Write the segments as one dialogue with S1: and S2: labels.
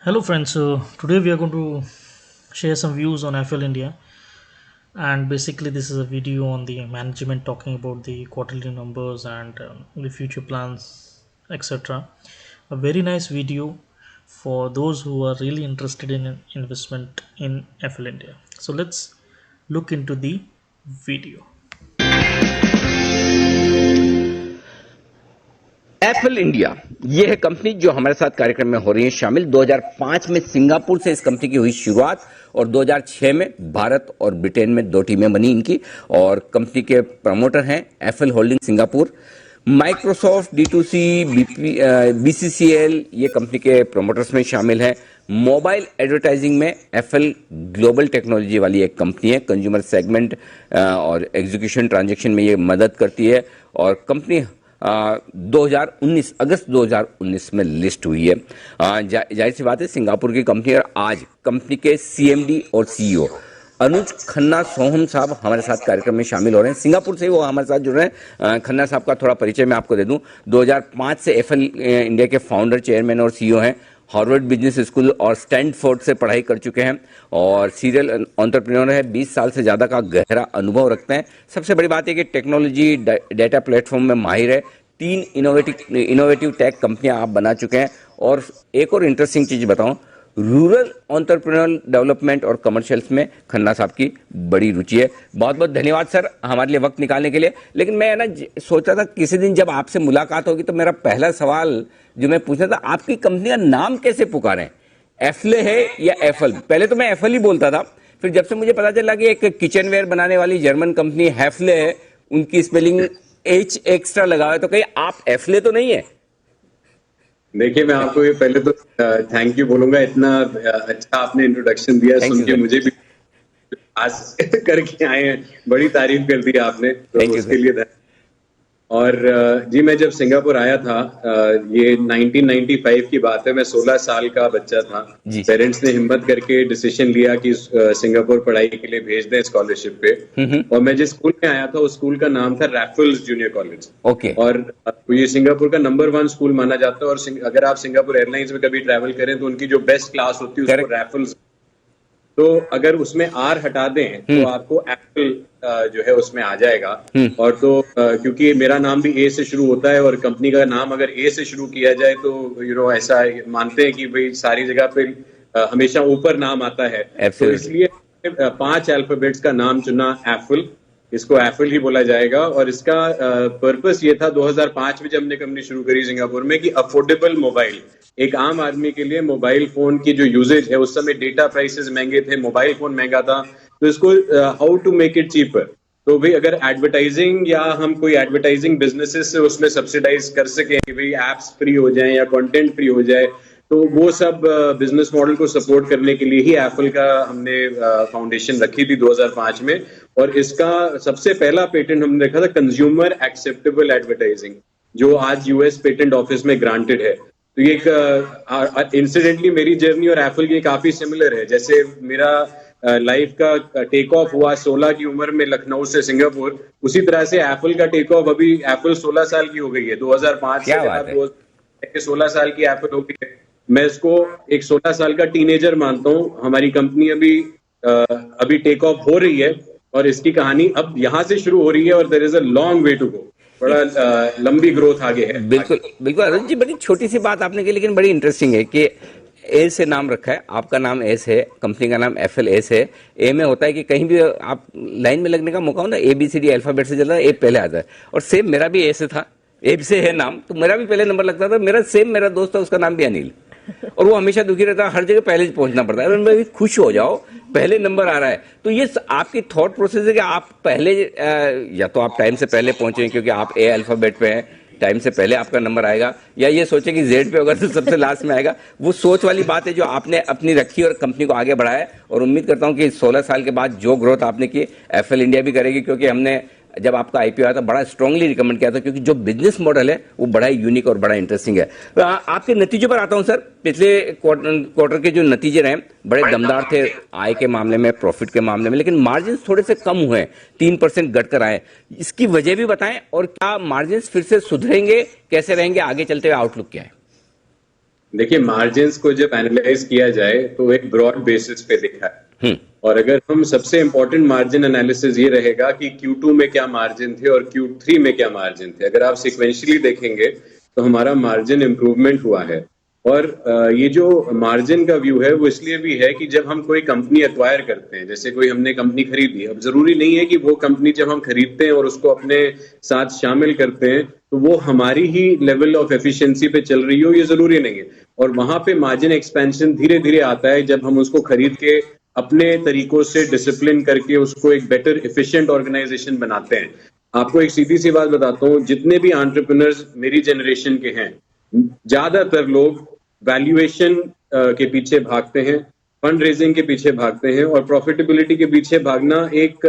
S1: Hello, friends. So today we are going to share some views on FL India, and basically this is a video on the management talking about the quarterly numbers and the future plans, etc. A very nice video for those who are really interested in investment in FL India. So let's look into the video.
S2: FL India ये है company जो हमारे साथ कार्यक्रम में हो रही है शामिल। 2005 में सिंगापुर से इस कंपनी की हुई शुरुआत और 2006 में भारत और ब्रिटेन में दो टीमें बनी इनकी। और कंपनी के प्रमोटर हैं FL holding Singapore, Microsoft, D2C, BCCL ये कंपनी के प्रमोटर्स में शामिल है। मोबाइल एडवर्टाइजिंग में एफएल ग्लोबल टेक्नोलॉजी वाली एक कंपनी है, कंज्यूमर सेगमेंट और एग्जीक्यूशन ट्रांजैक्शन में ये मदद करती है। और कंपनी 2019 अगस्त 2019 में लिस्ट हुई है। जाहिर सी बात है सिंगापुर की कंपनी। और आज कंपनी के CMD और CEO अनुज खन्ना सोहम साहब हमारे साथ कार्यक्रम में शामिल हो रहे हैं। सिंगापुर से वो हमारे साथ जुड़ रहे हैं। खन्ना साहब का थोड़ा परिचय मैं आपको दे दूं। 2005 से एफएल इंडिया के फाउंडर, चेयरमैन और CEO हैं। हार्वर्ड बिजनेस स्कूल और स्टैनफोर्ड से पढ़ाई कर चुके हैं और सीरियल एंटरप्रेन्योर है। 20 साल से ज्यादा का गहरा अनुभव रखते हैं। सबसे बड़ी बात है कि टेक्नोलॉजी डेटा प्लेटफॉर्म में माहिर है। 3 इनोवेटिव टेक कंपनियां आप बना चुके हैं। और एक और इंटरेस्टिंग चीज बताऊं, रूरल एंटरप्रेन्योर डेवलपमेंट और कमर्शियल्स में खन्ना साहब की बड़ी रुचि है। बहुत बहुत धन्यवाद सर हमारे लिए वक्त निकालने के लिए। लेकिन मैं ना सोचा था किसी दिन जब आपसे मुलाकात होगी तो मेरा पहला सवाल जो मैं पूछना था, आपकी कंपनी का नाम कैसे पुकारें? एफले है या एफल? पहले तो मैं एफल ही बोलता था, फिर जब से मुझे पता चला कि एक किचनवेयर बनाने वाली जर्मन कंपनी हैफले है, उनकी स्पेलिंग H एक्स्ट्रा लगा है, तो कहीं आप एफले तो नहीं है?
S3: देखिए, मैं आपको ये पहले तो थैंक यू बोलूंगा। इतना अच्छा आपने इंट्रोडक्शन दिया, सुन के मुझे भी आज करके आए हैं। बड़ी तारीफ कर दी आपने, तो उसके लिए और जी, मैं जब सिंगापुर आया था, ये 1995 की बात है, मैं 16 साल का बच्चा था। पेरेंट्स ने हिम्मत करके डिसीजन लिया कि सिंगापुर पढ़ाई के लिए भेज दें स्कॉलरशिप पे। और मैं जिस स्कूल में आया था उस स्कूल का नाम था रैफल्स जूनियर कॉलेज।
S2: ओके।
S3: और ये सिंगापुर का नंबर 1 स्कूल माना जाता है। और अगर आप सिंगापुर एयरलाइंस में कभी ट्रैवल करें तो उनकी जो बेस्ट क्लास होती है उसको रैफल्स। तो अगर उसमें आर हटा दें तो आपको एप्पल जो है उसमें आ जाएगा। और तो क्योंकि मेरा नाम भी ए से शुरू होता है और कंपनी का नाम अगर ए से शुरू किया जाए तो ऐसा मानते हैं कि भाई सारी जगह पे हमेशा ऊपर नाम आता है। तो इसलिए 5 अल्फाबेट्स का नाम चुना, एप्पल। इसको एप्पल ही बोला जाएगा। और इसका पर्पस ये था 2005 में जब हमने कंपनी शुरू करी सिंगापुर में, कि अफोर्डेबल मोबाइल, एक आम आदमी के लिए मोबाइल फोन की जो यूजेज है, उस समय डेटा प्राइसेस महंगे थे, मोबाइल फोन महंगा था, तो इसको how to make it cheaper. तो भाई अगर एडवर्टाइजिंग या हम कोई एडवर्टाइजिंग बिजनेसेस से उसमें सब्सिडाइज कर सकें कि भाई एप्स फ्री हो जाएं या कंटेंट फ्री हो जाए, तो वो सब बिजनेस मॉडल को सपोर्ट करने के लिए ही एप्पल का हमने फाउंडेशन रखी थी 2005 में। और इसका सबसे पहला पेटेंट हमने रखा था कंज्यूमर एक्सेप्टेबल एडवर्टाइजिंग, जो आज US पेटेंट ऑफिस में ग्रांटेड है। तो ये एक इंसिडेंटली मेरी जर्नी और एप्पल की काफी सिमिलर है। जैसे मेरा लाइफ का टेक ऑफ हुआ 16 की उम्र में लखनऊ से सिंगापुर, उसी तरह से एप्पल का टेक ऑफ, अभी एप्पल 16 साल की हो गई है। 2005 से 16 साल की एप्पल हो गई है। मैं इसको एक 16 साल का टीनेजर मानता हूँ। हमारी कंपनी अभी टेक ऑफ हो रही है और इसकी कहानी अब यहाँ से शुरू हो रही है और there is a long way to go. बड़ा लंबी ग्रोथ आगे है।
S2: बिल्कुल बिल्कुल अरुण जी, बड़ी छोटी सी बात आपने की, लेकिन बड़ी इंटरेस्टिंग है कि ए से नाम रखा है, आपका नाम एस है, कंपनी का नाम एफएल एस है। ए में होता है कि कहीं भी आप लाइन में लगने का मौका हो ना, ABCD अल्फाबेट से चलता है, ए पहले आता है। और सेम मेरा भी ए से था, ए से है नाम, तो मेरा भी पहले नंबर लगता था। मेरा दोस्त है, उसका नाम भी अनिल, और वो हमेशा दुखी रहता है, हर जगह पहले पहुंचना पड़ता है। मैं भी खुश हो जाओ, पहले नंबर आ रहा है। तो ये आपकी थॉट प्रोसेस है कि आप पहले या तो आप टाइम से पहले पहुंचे क्योंकि आप ए अल्फाबेट पे हैं, टाइम से पहले आपका नंबर आएगा, या ये सोचे कि जेड पे होगा तो सबसे लास्ट में आएगा। वो सोच वाली बात है जो आपने अपनी रखी और कंपनी को आगे बढ़ाया। और उम्मीद करता हूं कि 16 साल के बाद जो ग्रोथ आपने की, एफएल इंडिया भी करेगी, क्योंकि हमने जब आपका IPO आया था बड़ा स्ट्रांगली रिकमेंड किया था, क्योंकि जो बिजनेस मॉडल है वो बड़ा यूनिक और बड़ा इंटरेस्टिंग है। आपके नतीजों पर आता हूं सर। पिछले क्वार्टर के जो नतीजे रहे बड़े दमदार थे, आय के मामले में, प्रॉफिट के मामले में, लेकिन मार्जिन थोड़े से कम हुए, 3% घटकर आए। इसकी वजह भी बताएं, और क्या मार्जिन फिर से सुधरेंगे, कैसे रहेंगे आगे चलते हुए, आउटलुक क्या है?
S3: देखिए, मार्जिन्स को जब एनालाइज किया जाए तो एक ब्रॉड बेसिस पे दिखा है। और अगर हम सबसे इंपॉर्टेंट मार्जिन एनालिसिस ये रहेगा कि Q2 में क्या मार्जिन थे और Q3 में क्या मार्जिन थे। अगर आप सिक्वेंशली देखेंगे तो हमारा मार्जिन इंप्रूवमेंट हुआ है। और ये जो मार्जिन का व्यू है वो इसलिए भी है कि जब हम कोई कंपनी एक्वायर करते हैं, जैसे कोई हमने कंपनी खरीदी, अब जरूरी नहीं है कि वो कंपनी जब हम खरीदते हैं और उसको अपने साथ शामिल करते हैं तो वो हमारी ही लेवल ऑफ एफिशिएंसी पे चल रही हो, ये जरूरी नहीं है। और वहां पे मार्जिन एक्सपेंशन धीरे धीरे आता है जब हम उसको खरीद के अपने तरीकों से डिसिप्लिन करके उसको एक बेटर एफिशिएंट ऑर्गेनाइजेशन बनाते हैं। आपको एक सीधी सी बात बताता हूँ, जितने भी एंटरप्रेन्योर्स मेरी जनरेशन के हैं, ज्यादातर लोग वैल्यूएशन के पीछे भागते हैं, फंड रेजिंग के पीछे भागते हैं, और प्रॉफिटेबिलिटी के पीछे भागना एक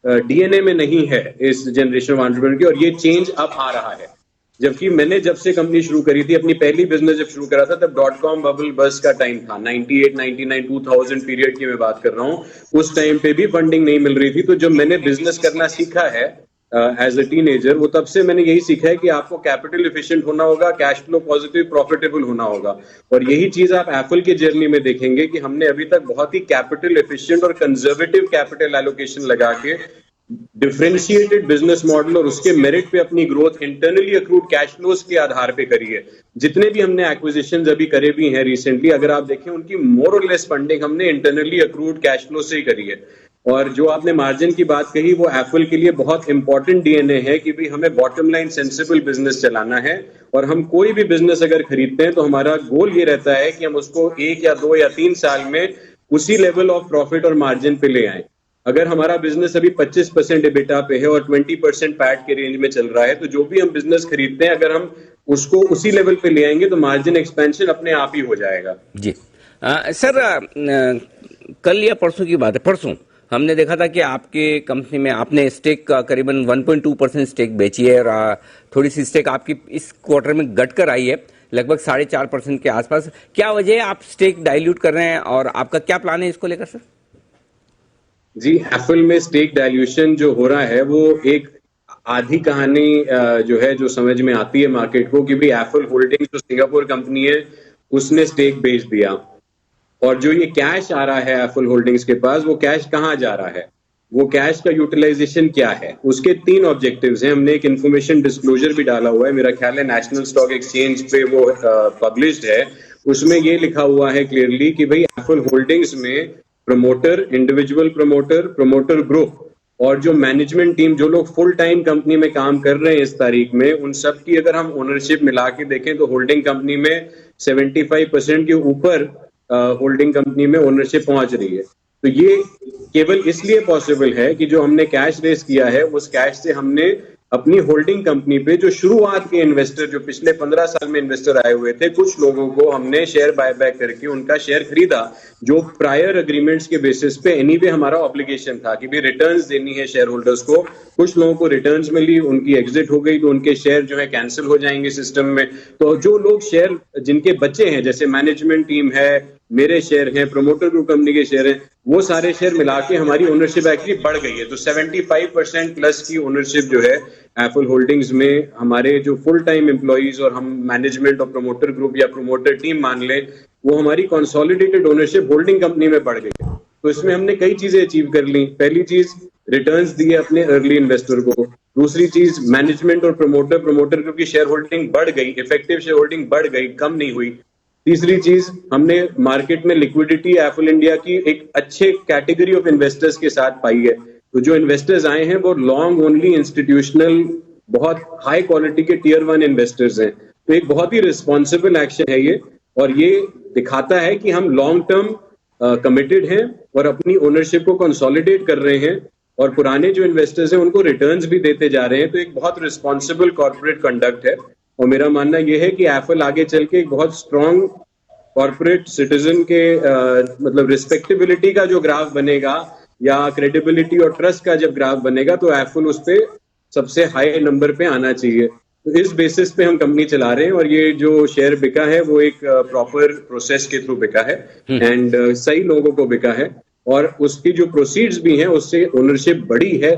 S3: डीएनए में नहीं है इस जनरेशन ऑफ एंटरप्रेन्योर की। और ये चेंज अब आ रहा है। जबकि मैंने जब से कंपनी शुरू करी थी, अपनी पहली बिजनेस जब शुरू करा था, तब .com बबल बस का टाइम था, 98, 99, 2000 पीरियड की मैं बात कर रहा हूँ। उस टाइम पे भी फंडिंग नहीं मिल रही थी। तो जब मैंने बिजनेस करना सीखा है एज अ टीनेजर, वो तब से मैंने यही सीखा है कि आपको कैपिटल एफिशिएंट होना होगा, कैश फ्लो पॉजिटिव, प्रॉफिटेबल होना होगा। और यही चीज आप एप्पल की जर्नी में देखेंगे कि हमने अभी तक बहुत ही कैपिटल एफिशिएंट और कंजर्वेटिव कैपिटल एलोकेशन लगा के डिफरेंशिएटेड बिजनेस मॉडल और उसके मेरिट पे अपनी growth internally accrued cash flows के आधार पे करी है। जितने भी हमने एक्विजिशन अभी करे भी हैं रिसेंटली, अगर आप देखें, उनकी मोर और लेस फंडिंग हमने इंटरनली अक्रूड कैश फ्लो से ही करी है। और जो आपने मार्जिन की बात कही, वो एप्पल के लिए बहुत इंपॉर्टेंट डीएनए है कि भाई हमें बॉटम लाइन सेंसिबल बिजनेस चलाना है। और हम कोई भी बिजनेस अगर खरीदते हैं तो हमारा गोल ये रहता है कि हम उसको 1 या 2 या 3 साल में उसी लेवल ऑफ प्रॉफिट और मार्जिन पे ले आए। अगर हमारा बिजनेस अभी 25% एबिटा पे है और 20% पैट के रेंज में चल रहा है, तो जो भी हम बिजनेस खरीदते हैं, अगर हम उसको उसी लेवल पे ले आएंगे तो मार्जिन एक्सपेंशन अपने आप ही हो जाएगा।
S2: जी सर, कल या परसों की बात है, परसों हमने देखा था कि आपके कंपनी में आपने स्टेक करीबन 1.2% स्टेक बेची है, और थोड़ी सी स्टेक आपकी इस क्वार्टर में घट कर आई है, लगभग 4.5% के आसपास। क्या वजह है आप स्टेक डाइल्यूट कर रहे हैं, और आपका क्या प्लान है इसको लेकर सर?
S3: जी, एप्पल में स्टेक डाइल्यूशन जो हो रहा है वो एक आधी कहानी जो है, जो समझ में आती है मार्केट को, कि भाई एप्पल होल्डिंग्स जो सिंगापुर कंपनी है उसने स्टेक बेच दिया। और जो ये कैश आ रहा है एप्पल होल्डिंग्स के पास, वो कैश कहाँ जा रहा है, वो कैश का यूटिलाइजेशन क्या है, उसके 3 ऑब्जेक्टिव्स हैं। हमने एक इन्फॉर्मेशन डिस्क्लोजर भी डाला हुआ है, मेरा ख्याल है नेशनल स्टॉक एक्सचेंज पे वो पब्लिश्ड है। उसमें ये लिखा हुआ है क्लियरली कि भाई एप्पल होल्डिंग्स में promoter, individual promoter, promoter group और जो मैनेजमेंट टीम, जो लोग फुल टाइम कंपनी में काम कर रहे हैं इस तारीख में, उन सब की अगर हम ओनरशिप मिला के देखें तो होल्डिंग कंपनी में 75% के ऊपर होल्डिंग कंपनी में ओनरशिप पहुंच रही है। तो ये केवल इसलिए पॉसिबल है कि जो हमने कैश रेस किया है, उस कैश से हमने अपनी होल्डिंग कंपनी पे जो शुरुआत के इन्वेस्टर, जो पिछले 15 साल में इन्वेस्टर आए हुए थे, कुछ लोगों को हमने शेयर बायबैक करके उनका शेयर खरीदा, जो प्रायर एग्रीमेंट्स के बेसिस पे एनीवे हमारा ऑब्लिगेशन था कि भी रिटर्न्स देनी है शेयर होल्डर्स को। कुछ लोगों को रिटर्न्स मिली, उनकी एग्जिट हो गई, तो उनके शेयर जो है कैंसिल हो जाएंगे सिस्टम में। तो जो लोग शेयर जिनके बचे हैं, जैसे मैनेजमेंट टीम है, मेरे शेयर हैं, प्रमोटर ग्रुप कंपनी के शेयर हैं, वो सारे शेयर मिला के हमारी ओनरशिप एक्चुअली बढ़ गई है। तो 75% प्लस की ओनरशिप जो है एप्पल होल्डिंग्स में, हमारे जो फुल टाइम एम्प्लॉइज और हम मैनेजमेंट और प्रमोटर ग्रुप या प्रमोटर टीम मान ले, वो हमारी कंसोलिडेटेड ओनरशिप होल्डिंग कंपनी में बढ़ गई है। तो इसमें हमने कई चीजें अचीव कर ली। पहली चीज, रिटर्न्स दिए अपने अर्ली इन्वेस्टर को। दूसरी चीज, मैनेजमेंट और प्रमोटर ग्रुप की शेयर होल्डिंग बढ़ गई, इफेक्टिव शेयर होल्डिंग बढ़ गई, कम नहीं हुई। तीसरी चीज, हमने मार्केट में लिक्विडिटी एप्पल इंडिया की एक अच्छे कैटेगरी ऑफ इन्वेस्टर्स के साथ पाई है। तो जो इन्वेस्टर्स आए हैं वो लॉन्ग ओनली इंस्टीट्यूशनल, बहुत हाई क्वालिटी के टियर 1 इन्वेस्टर्स हैं। तो एक बहुत ही रिस्पॉन्सिबल एक्शन है ये, और ये दिखाता है कि हम लॉन्ग टर्म कमिटेड हैं और अपनी ओनरशिप को कंसोलिडेट कर रहे हैं, और पुराने जो इन्वेस्टर्स हैं उनको रिटर्न्स भी देते जा रहे हैं। तो एक बहुत रिस्पॉन्सिबल कॉर्पोरेट कंडक्ट है। और मेरा मानना यह है कि एप्पल आगे चल के एक बहुत स्ट्रॉन्ग कॉर्पोरेट सिटीजन के मतलब रिस्पेक्टेबिलिटी का जो ग्राफ बनेगा, या क्रेडिबिलिटी और ट्रस्ट का जब ग्राफ बनेगा, तो एप्पल उस पे सबसे हाई नंबर पे आना चाहिए। तो इस बेसिस पे हम कंपनी चला रहे हैं, और ये जो शेयर बिका है वो एक प्रॉपर प्रोसेस के थ्रू बिका है, एंड सही लोगों को बिका है, और उसकी जो प्रोसीड्स भी हैं उससे ओनरशिप बढ़ी है।